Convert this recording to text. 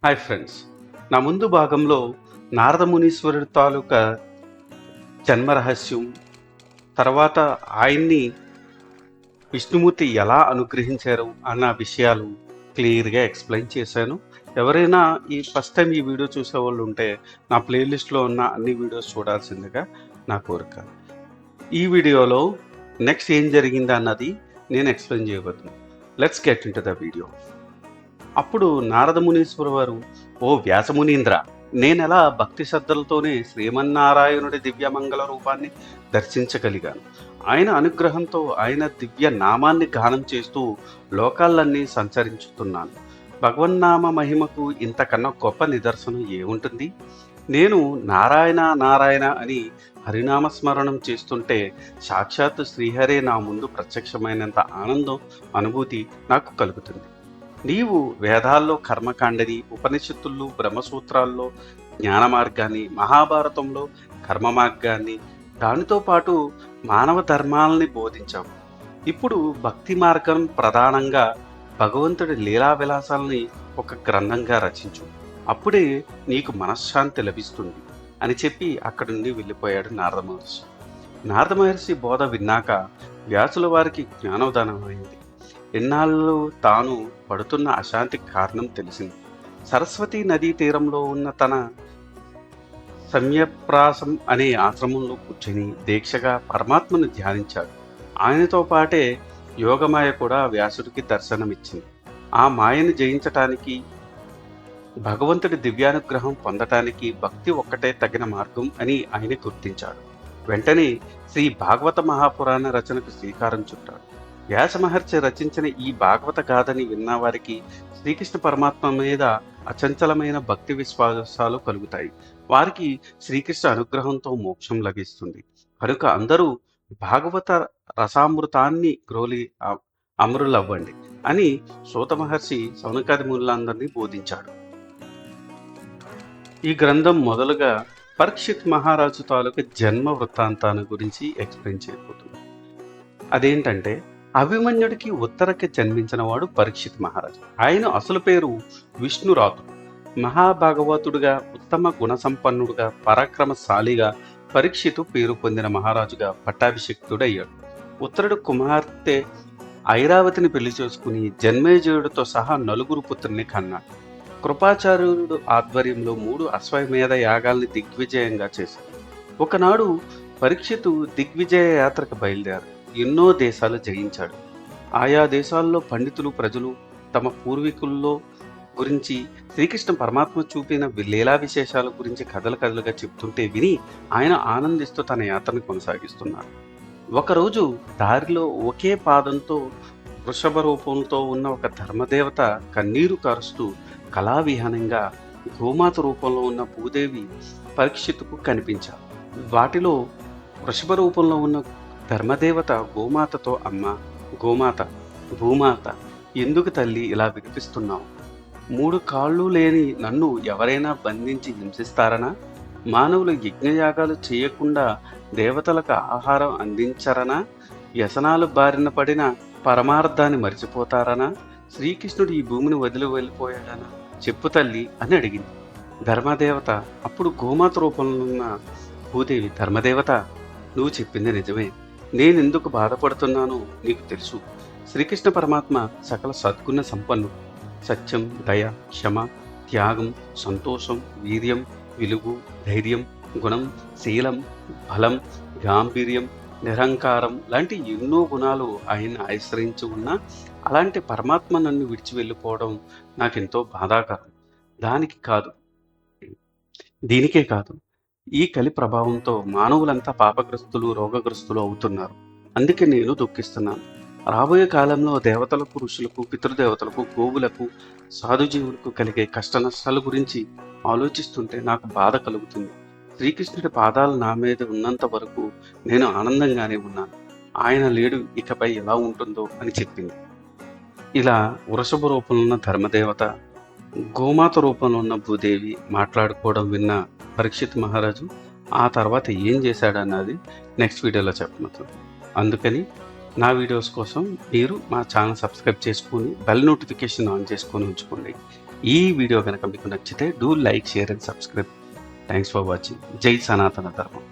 Hi friends. నా ముందు భాగంలో నారద మునీశ్వరుడి తాలూకా జన్మ రహస్యం, తర్వాత ఆయన్ని విష్ణుమూర్తి ఎలా అనుగ్రహించారు అన్న విషయాలు క్లియర్‌గా ఎక్స్‌ప్లెయిన్ చేశాను. ఎవరైనా ఫస్ట్ టైమ్ ఈ వీడియో చూసేవాళ్ళు ఉంటే నా ప్లేలిస్ట్‌లో ఉన్న అన్ని వీడియోస్ చూడాల్సిందిగా నా కోరిక. ఈ వీడియోలో నెక్స్ట్ ఏం జరిగిందన్నది నేను ఎక్స్‌ప్లెయిన్ చేయబోతున్నాను. Let's get into the video. అప్పుడు నారద మునీశ్వరు వారు, ఓ వ్యాసమునీంద్ర, నేనెలా భక్తి శ్రద్ధలతోనే శ్రీమన్నారాయణుడి దివ్యమంగళ రూపాన్ని దర్శించగలిగాను. ఆయన అనుగ్రహంతో ఆయన దివ్య నామాన్ని గానం చేస్తూ లోకాలన్నీ సంచరించుతున్నాను. భగవన్నామ మహిమకు ఇంతకన్నా గొప్ప నిదర్శనం ఏముంటుంది? నేను నారాయణ నారాయణ అని హరినామస్మరణం చేస్తుంటే సాక్షాత్తు శ్రీహరే నా ముందు ప్రత్యక్షమైనంత ఆనందం, అనుభూతి నాకు కలుగుతుంది. నీవు వేదాల్లో కర్మకాండని, ఉపనిషత్తుల్లో బ్రహ్మసూత్రాల్లో జ్ఞాన మార్గాన్ని, మహాభారతంలో కర్మ మార్గాన్ని, దానితో పాటు మానవ ధర్మాలని బోధించావు. ఇప్పుడు భక్తి మార్గం ప్రధానంగా భగవంతుడి లీలా విలాసాలని ఒక గ్రంథంగా రచించు. అప్పుడే నీకు మనశ్శాంతి లభిస్తుంది అని చెప్పి అక్కడి నుండి వెళ్ళిపోయాడు నారద మహర్షి. నారద మహర్షి బోధ విన్నాక వ్యాసుల వారికి జ్ఞానోదయం అయింది. ఎన్నాళ్ళు తాను పడుతున్న అశాంతికి కారణం తెలిసింది. సరస్వతీ నదీ తీరంలో ఉన్న తన సమ్యప్రాసం అనే ఆశ్రమంలో కూర్చొని దీక్షగా పరమాత్మను ధ్యానించాడు. ఆయనతో పాటే యోగమాయ కూడా వ్యాసుడికి దర్శనమిచ్చింది. ఆ మాయను జయించటానికి, భగవంతుడి దివ్యానుగ్రహం పొందటానికి భక్తి ఒక్కటే తగిన మార్గం అని ఆయన గుర్తించాడు. వెంటనే శ్రీ భాగవత మహాపురాణ రచనకు శ్రీకారం చుట్టాడు. వ్యాస మహర్షి రచించిన ఈ భాగవత గాథని విన్నవారికి శ్రీకృష్ణ పరమాత్మ మీద అచంచలమైన భక్తి విశ్వాసాలు కలుగుతాయి. వారికి శ్రీకృష్ణ అనుగ్రహంతో మోక్షం లభిస్తుంది. కనుక అందరూ భాగవత రసామృతాన్ని గ్రోలి అమరులవ్వండి అని సూత మహర్షి సౌనకాది మునులందరినీ బోధించాడు. ఈ గ్రంథం మొదలుగా పరీక్షిత్ మహారాజు తాలూకు జన్మ వృత్తాంతాన్ని గురించి ఎక్స్ప్లెయిన్ చేయబోతుంది. అదేంటంటే, అభిమన్యుడికి ఉత్తరకి జన్మించిన వాడు పరీక్షిత్ మహారాజు. ఆయన అసలు పేరు విష్ణురాతుడు. మహాభాగవతుడుగా, ఉత్తమ గుణసంపన్నుడుగా, పరాక్రమశాలిగా పరీక్షితు పేరు పొందిన మహారాజుగా పట్టాభిషిక్తుడయ్యాడు. ఉత్తరుడు కుమార్తె ఐరావతిని పెళ్లి చేసుకుని జన్మేజయుడితో సహా నలుగురు పుత్రుని కన్నాడు. కృపాచార్యుడు ఆధ్వర్యంలో 3 అశ్వమేధ యాగాల్ని దిగ్విజయంగా చేశాడు. ఒకనాడు పరీక్షితు దిగ్విజయ యాత్రకు బయలుదేరాడు. ఎన్నో దేశాలు జయించాడు. ఆయా దేశాల్లో పండితులు, ప్రజలు తమ పూర్వీకుల్లో గురించి, శ్రీకృష్ణ పరమాత్మ చూపిన లీలా విశేషాల గురించి కథలుగా చెప్తుంటే విని ఆయన ఆనందిస్తూ తన యాత్రను కొనసాగిస్తున్నాడు. ఒకరోజు దారిలో ఒకే పాదంతో వృషభ రూపంతో ఉన్న ఒక ధర్మదేవత కన్నీరు కారుస్తూ కళావిహీనంగా గోమాత రూపంలో ఉన్న భూదేవి పరీక్షితుకు కనిపించారు. వాటిలో వృషభ రూపంలో ఉన్న ధర్మదేవత గోమాతతో, అమ్మ గోమాత, భూమాత, ఎందుకు తల్లి ఇలా వినిపిస్తున్నావు? 3 కాళ్ళు లేని నన్ను ఎవరైనా బంధించి హింసిస్తారనా? మానవులు యజ్ఞయాగాలు చేయకుండా దేవతలకు ఆహారం అందించరనా? వ్యసనాలు బారిన పడిన పరమార్థాన్ని మరిచిపోతారనా? శ్రీకృష్ణుడు ఈ భూమిని వదిలి వెళ్ళిపోయాడనా? చెప్పు తల్లి అని అడిగింది. ధర్మదేవత అప్పుడు గోమాత రూపంలో ఉన్న భూదేవి, ధర్మదేవత, నువ్వు చెప్పింది నిజమే. నేనెందుకు బాధపడుతున్నానో నీకు తెలుసు. శ్రీకృష్ణ పరమాత్మ సకల సద్గుణ సంపన్నుడు. సత్యం, దయ, క్షమ, త్యాగం, సంతోషం, వీర్యం, వెలుగు, ధైర్యం, గుణం, శీలం, బలం, గాంభీర్యం, నిరహంకారం లాంటి ఎన్నో గుణాలు ఆయన ఆశ్రయించి ఉన్న అలాంటి పరమాత్మ నన్ను విడిచి వెళ్ళిపోవడం నాకెంతో బాధాకరం. దీనికే కాదు, ఈ కలి ప్రభావంతో మానవులంతా పాపగ్రస్తులు, రోగగ్రస్తులు అవుతున్నారు. అందుకే నేను దుఃఖిస్తున్నాను. రాబోయే కాలంలో దేవతలకు, ఋషులకు, పితృదేవతలకు, గోవులకు, సాధుజీవులకు కలిగే కష్ట నష్టాల గురించి ఆలోచిస్తుంటే నాకు బాధ కలుగుతుంది. శ్రీకృష్ణుడి పాదాలు నా మీద ఉన్నంత వరకు నేను ఆనందంగానే ఉన్నాను. ఆయన లేడు, ఇకపై ఎలా ఉంటుందో అని చెప్పింది. ఇలా వృషభ రూపంలో ఉన్న ధర్మదేవత, గోమాత రూపంలో ఉన్న భూదేవి మాట్లాడుకోవడం విన్న పరీక్షిత్ మహారాజు ఆ తర్వాత ఏం చేశాడన్నది నెక్స్ట్ వీడియోలో చెప్పబోతున్నాను. అందుకని నా వీడియోస్ కోసం మీరు మా ఛానల్ సబ్స్క్రైబ్ చేసుకొని బెల్ నోటిఫికేషన్ ఆన్ చేసుకొని ఉంచుకోండి. ఈ వీడియో కనుక మీకు నచ్చితే do like, share and subscribe. Thanks for watching. జై సనాతన ధర్మం.